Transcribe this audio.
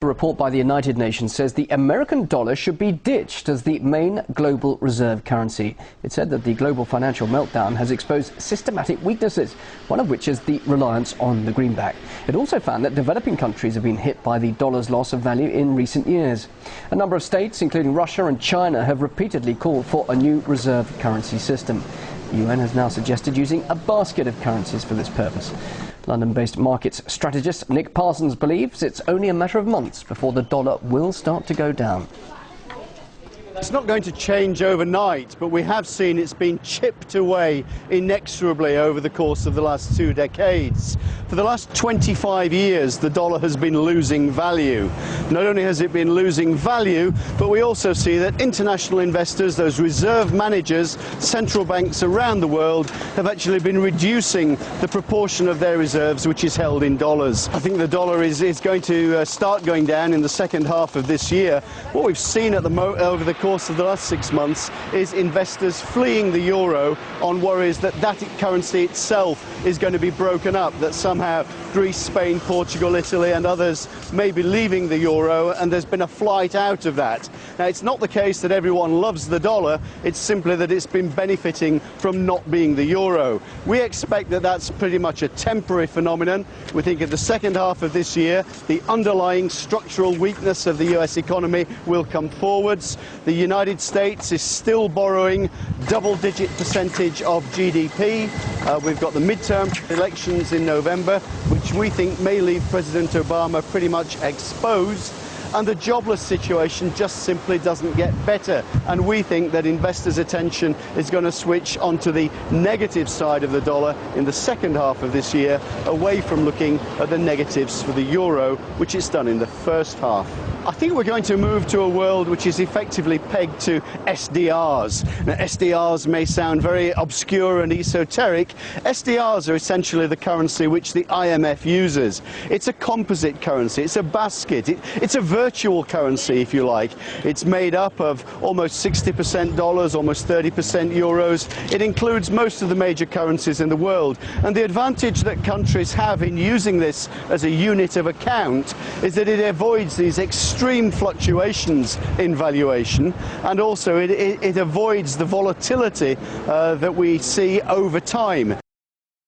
A report by the United Nations says the American dollar should be ditched as the main global reserve currency. It said that the global financial meltdown has exposed systematic weaknesses, one of which is the reliance on the greenback. It also found that developing countries have been hit by the dollar's loss of value in recent years. A number of states, including Russia and China, have repeatedly called for a new reserve currency system. The UN has now suggested using a basket of currencies for this purpose. London-based markets strategist Nick Parsons believes it's only a matter of months before the dollar will start to go down. It's not going to change overnight, but we have seen it's been chipped away inexorably over the course of the last 2 decades. For the last 25 years, the dollar has been losing value. Not only has it been losing value, but we also see that international investors, those reserve managers, central banks around the world, have actually been reducing the proportion of their reserves which is held in dollars. I think the dollar is going to start going down in the second half of this year. What we've seen at over the course of the last 6 months is investors fleeing the euro on worries that that currency itself is going to be broken up, that somehow Greece, Spain, Portugal, Italy and others may be leaving the euro, and there's been a flight out of that. Now, it's not the case that everyone loves the dollar, it's simply that it's been benefiting from not being the euro. We expect that that's pretty much a temporary phenomenon. We think in the second half of this year the underlying structural weakness of the US economy will come forwards. The United States is still borrowing double-digit percentage of GDP. We've got the midterm elections in November, which we think may leave President Obama pretty much exposed. And the jobless situation just simply doesn't get better. And we think that investors' attention is going to switch onto the negative side of the dollar in the second half of this year, away from looking at the negatives for the euro, which it's done in the first half. I think we're going to move to a world which is effectively pegged to SDRs. Now, SDRs may sound very obscure and esoteric. SDRs are essentially the currency which the IMF uses. It's a composite currency, it's a basket, it's a virtual currency, if you like. It's made up of almost 60% dollars, almost 30% euros. It includes most of the major currencies in the world. And the advantage that countries have in using this as a unit of account is that it avoids these extreme fluctuations in valuation, and also it avoids the volatility that we see over time.